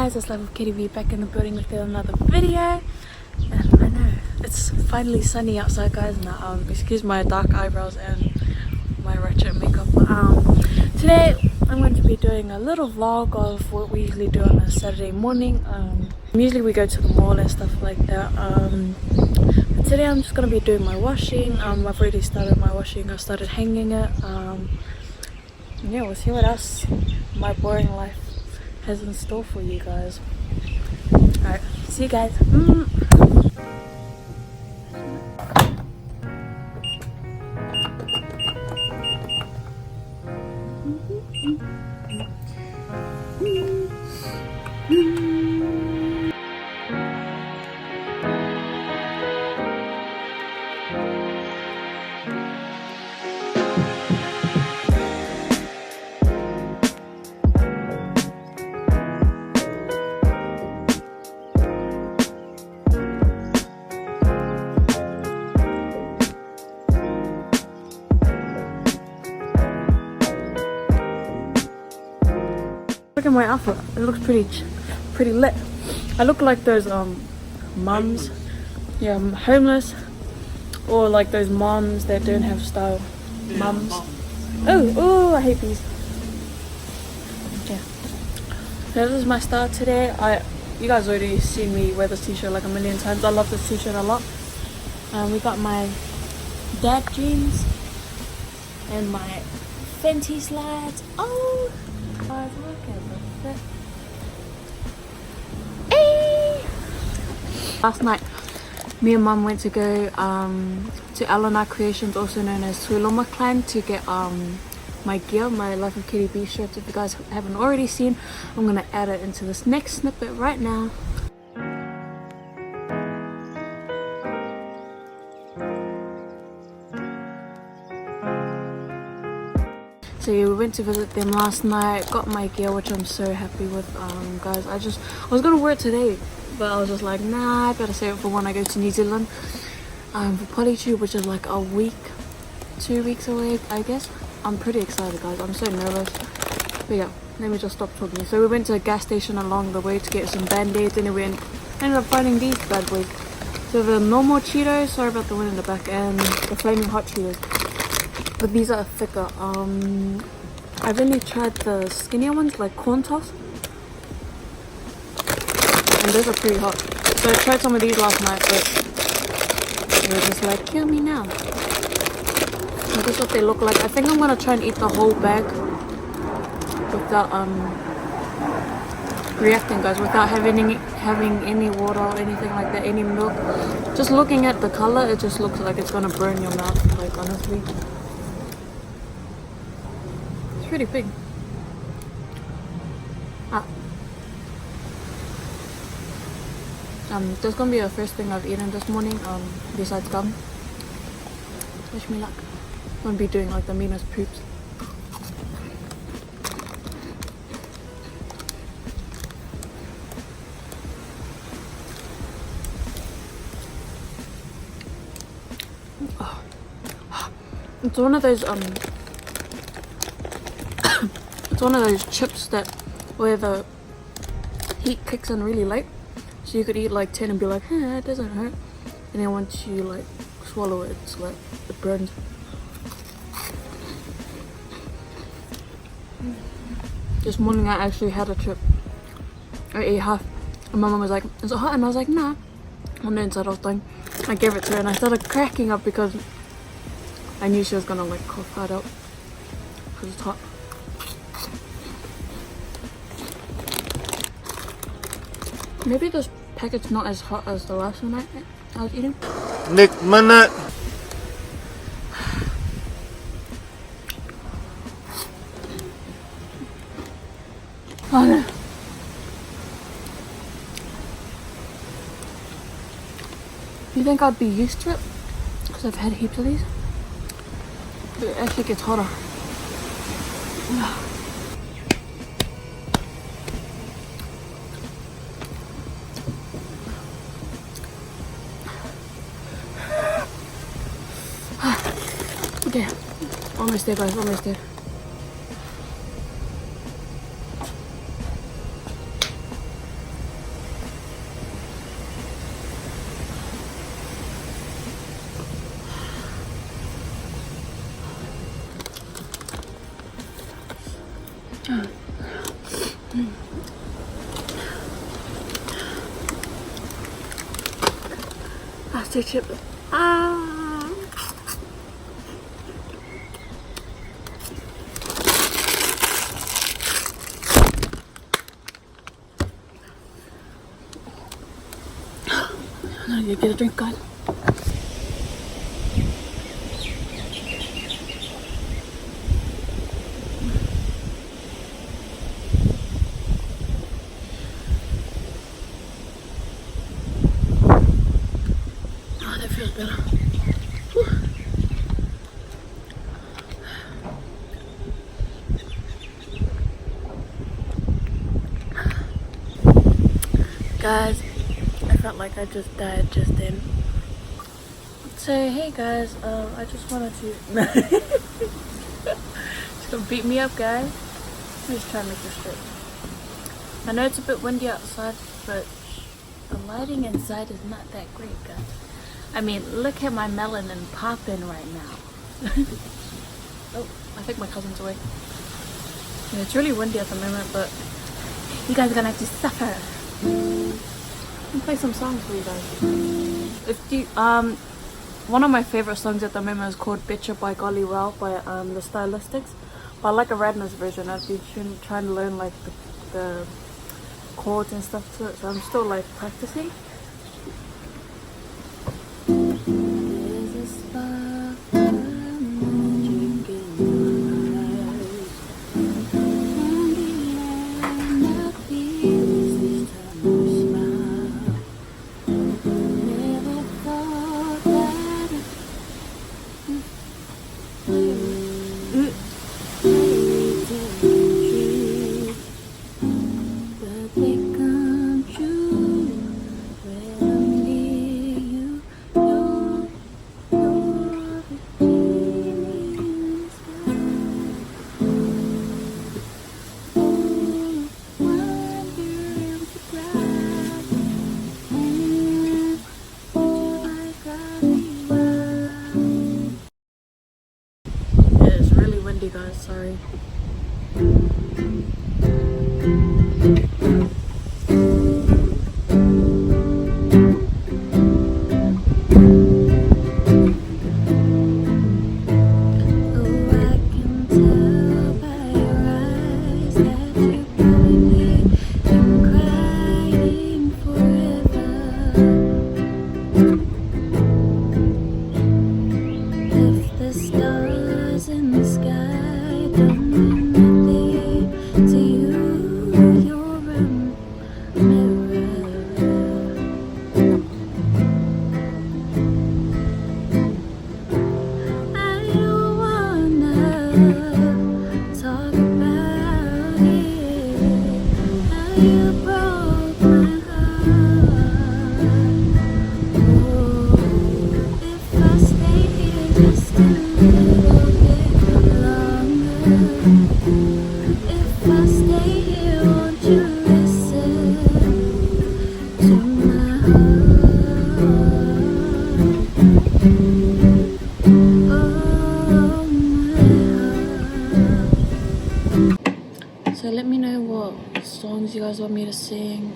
guys, it's Wyf CaityB back in the building with another video. And I know it's finally sunny outside, guys. Now excuse my dark eyebrows and my ratchet makeup. Today I'm going to be doing a little vlog of what we usually do on a Saturday morning. Usually we go to the mall and stuff like that. But today I'm just going to be doing my washing. I've already started my washing. I started hanging it. Yeah, we'll see what else my boring life has in store for you guys. Alright, see you guys. Look at my outfit. It looks pretty lit. I look like those mums, yeah, homeless, or like those moms that don't have style. Mums. Oh, I hate these. Yeah. So this is my style today. You guys already seen me wear this t-shirt like a million times. I love this t-shirt a lot. We got my dad jeans and my Fenty slides. Oh, guys, look at the fit. Hey! Last night, me and mum went to go to Alana Creations, also known as Tuiloma Clan, to get my gear, my Wyf CaityB shirts. If you guys haven't already seen, I'm gonna add it into this next snippet right now. So yeah, we went to visit them last night, got my gear, which I'm so happy with, guys. I was gonna wear it today, but I was just like, nah, I better save it for when I go to New Zealand for Polytube, which is like a week, 2 weeks away, I guess. I'm pretty excited, guys. I'm so nervous. But yeah, let me just stop talking. So we went to a gas station along the way to get some band-aids, and then we ended up finding these bad boys. So the normal Cheetos, sorry about the one in the back, and the flaming hot Cheetos. But these are thicker. I've only tried the skinnier ones, like corn toss, and those are pretty hot. So I tried some of these last night, but they were just like, kill me now. So this is what they look like. I think I'm gonna try and eat the whole bag without reacting, guys, without having any water or anything like that, any milk. Just looking at the color, it just looks like it's gonna burn your mouth, like, honestly. Pretty big. That's gonna be the first thing I've eaten this morning, besides gum. Wish me luck. I'm gonna be doing like the meanest poops. It's one of those it's one of those chips where the heat kicks in really late, so you could eat like 10 and be like, hey, it doesn't hurt, and then once you like swallow it, it's like it burns. This morning I actually had a chip. I ate half, and my mum was like, is it hot? And I was like, nah, on the inside of the thing. I gave it to her and I started cracking up because I knew she was gonna like cough hard out because it's hot. Maybe this packet's not as hot as the last one I was eating. Nick minute. Oh no. You think I'd be used to it? Because I've had heaps of these. But it actually gets hotter. Okay, almost there, guys, almost there. After chip. Ah. I'm gonna get a drink, guys. Oh, that feels better. Whew. Guys, I felt like I just died just then. So hey guys, I just wanted to just gonna beat me up, guys. Let me just try and make this straight. I know it's a bit windy outside, but the lighting inside is not that great, guys. I mean, look at my melanin popping right now. Oh, I think my cousin's away. Yeah, it's really windy at the moment, but you guys are gonna have to suffer. I'll play some songs for you guys. If you one of my favorite songs at the moment is called Bitcha by Golly Wow by the Stylistics. But I like a Radness version. I've been trying to learn like the chords and stuff to it, so I'm still like practicing. There's a spark of magic in my eyes, and I feel this time you smile. Never thought that but they come true when I'm near you. You're the genius. It's really windy, guys, sorry. So let me know what songs you guys want me to sing,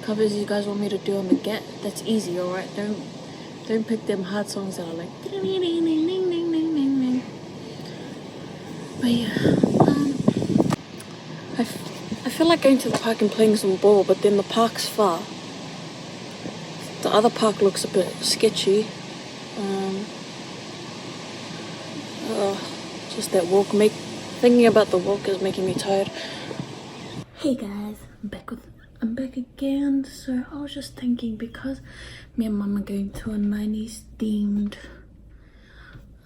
covers you guys want me to do on the get. That's easy, alright? Don't pick them hard songs that are like but yeah, I feel like going to the park and playing some ball, but then the park's far. The other park looks a bit sketchy. Just that walk thinking about the walk is making me tired. Hey guys, I'm back again. So I was just thinking, because me and mum are going to a 90s themed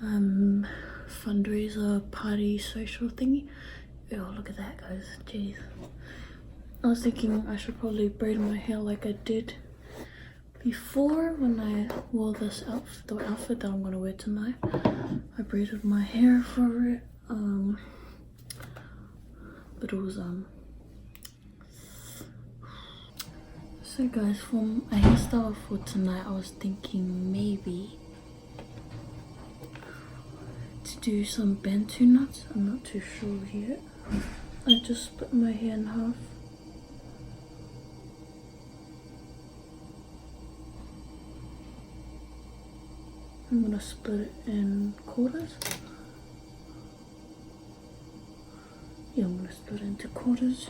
fundraiser party social thingy. Oh, look at that, guys. Jeez. I was thinking I should probably braid my hair like I did before when I wore this outfit, the outfit that I'm gonna wear tonight. I braided my hair for it. But it was so guys, for a hairstyle for tonight, I was thinking maybe to do some bantu knots. I'm not too sure yet. I just split my hair in half. I'm gonna split it in quarters. Yeah, I'm gonna split it into quarters.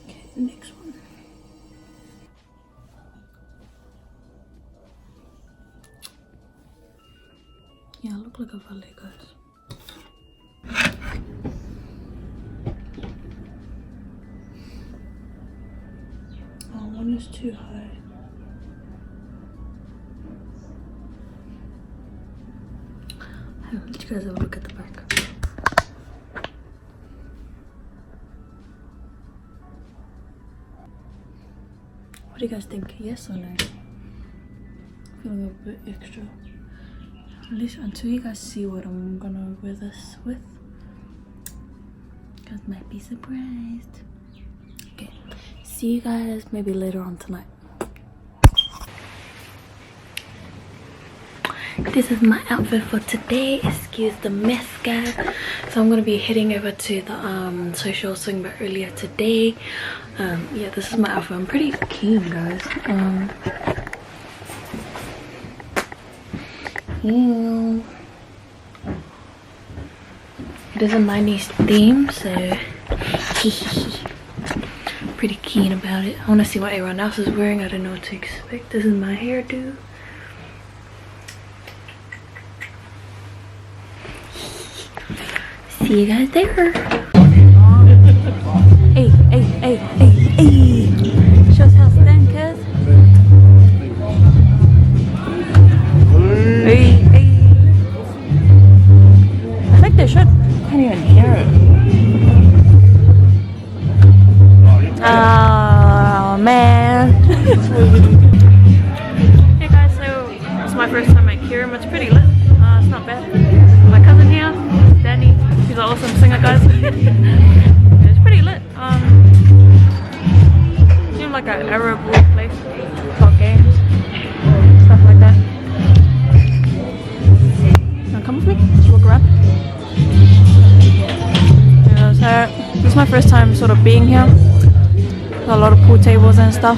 Okay, next one. Yeah, I look like a valet, guys. Oh, one is too high. I'll let you guys have a look at the back. What do you guys think? Yes or no? Feeling a bit extra. At least until you guys see what I'm gonna wear this with. You guys might be surprised. Okay, see you guys maybe later on tonight. This is my outfit for today. Excuse the mess, guys. So I'm gonna be heading over to the social I was talking about earlier today. Yeah, this is my outfit. I'm pretty keen, guys. Yeah. It is a 90s theme, so pretty keen about it. I want to see what everyone else is wearing. I don't know what to expect. This is my hairdo. See you guys there. Hey, hey, hey, hey, hey. Show us how it's done, cuz. Hey, hey. I think they should. I can't even hear it. Oh, man. Hey guys, so it's my first time at Kirim. It's pretty lit. It's not bad. My cousin here, Danny, she's an awesome singer, guys. It's pretty lit. Seems like an Arab place. Talk games, stuff like that. Come with me, let's walk around. Yeah, so this is my first time sort of being here. There's a lot of pool tables and stuff.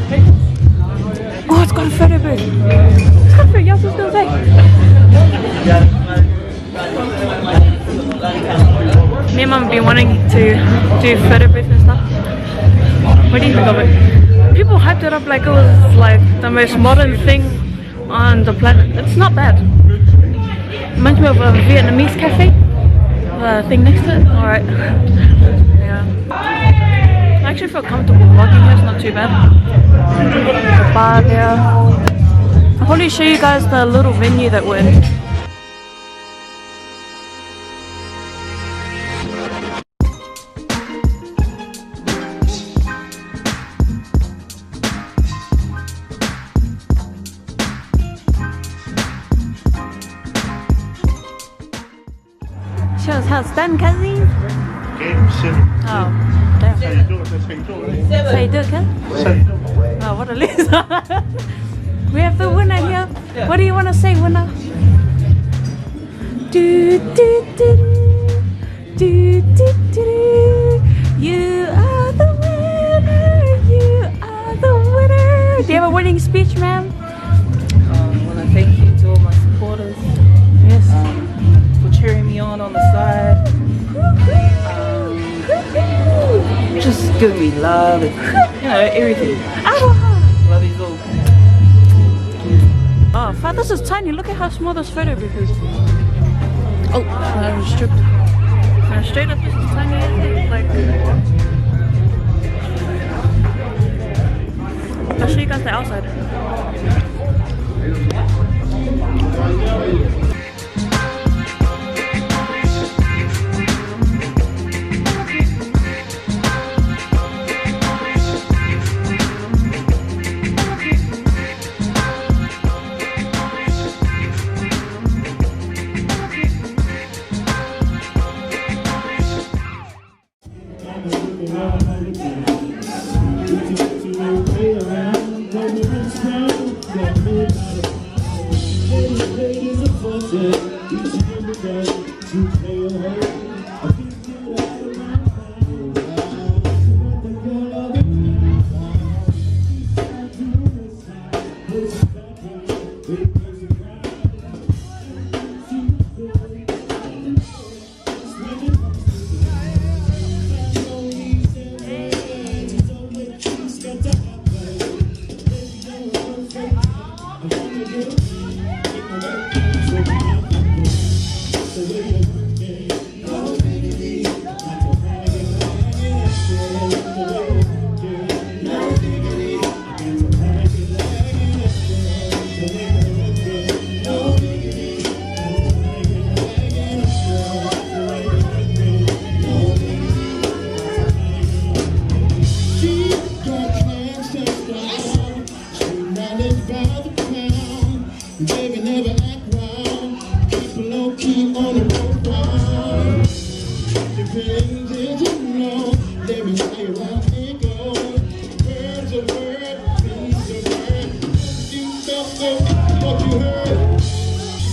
Oh, it's got a photo booth. It's got a photo, yeah, I was gonna say. Me and mum have been wanting to do photo booths and stuff. What do you think of it? People hyped it up like it was like the most modern thing on the planet. It's not bad. Reminds me of a Vietnamese cafe. Thing next to it. Alright. Yeah. I actually feel comfortable walking here, it's not too bad. The bar there. I'll probably show you guys the little venue that we're in. Show us how it's done, cousin. Game 7. Oh, damn. How you doing? That's how you doing. How you doing, cuz? Oh, what a loser. We have the winner here. What do you want to say, winner? Do, do, do, do, do, do. You are the winner. You are the winner. Do you have a winning speech, ma'am? I want to thank you to all my supporters. Yes. For cheering me on the side. Just giving me love and, everything. Love you all. Oh, fuck, this is tiny. Look at how small this photo booth is. Oh, I was stripped. Straight up, this is tiny. Like, I'll show you guys the outside.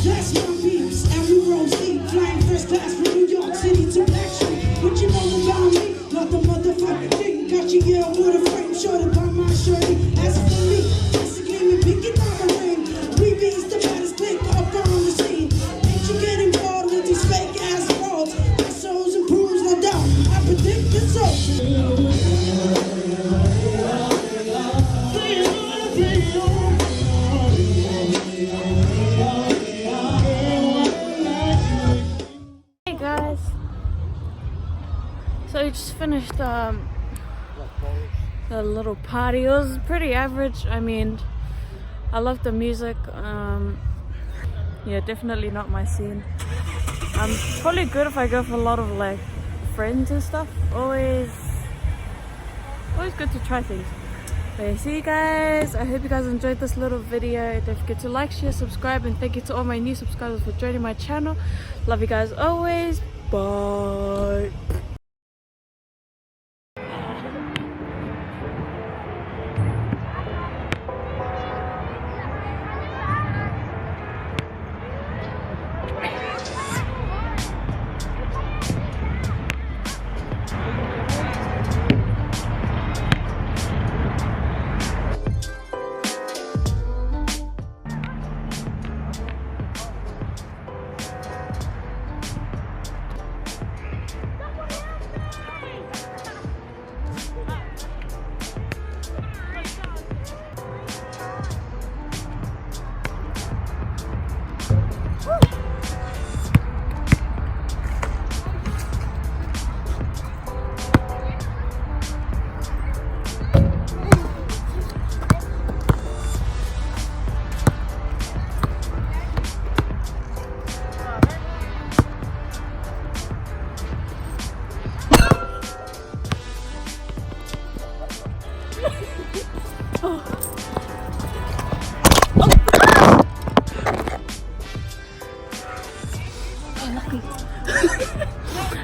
That's my peeps, every rose deep, flying first class from New York City to Black Street. What you know about me? Not the motherfucking thing. Got your girl with a frame, shorter by my shorty. As for me, basically me picking on the ring. We beats the baddest click up on the scene. Ain't you getting bored with these fake ass frauds? My soul's improves, no doubt. I predict the soul. So we just finished the little party. It was pretty average. I mean, I love the music. Yeah, definitely not my scene. Probably good if I go for a lot of like friends and stuff. Always good to try things. But yeah, see you guys. I hope you guys enjoyed this little video. Don't forget to like, share, subscribe, and thank you to all my new subscribers for joining my channel. Love you guys always. Bye.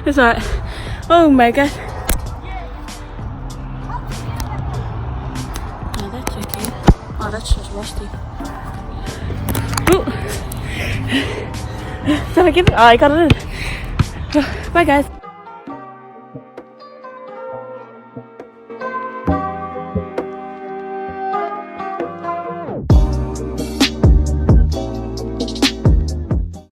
It's alright. Oh my god. Oh, that's okay. Oh, that's just rusty. Ooh. Did I give it? Oh, I got it in. Bye guys.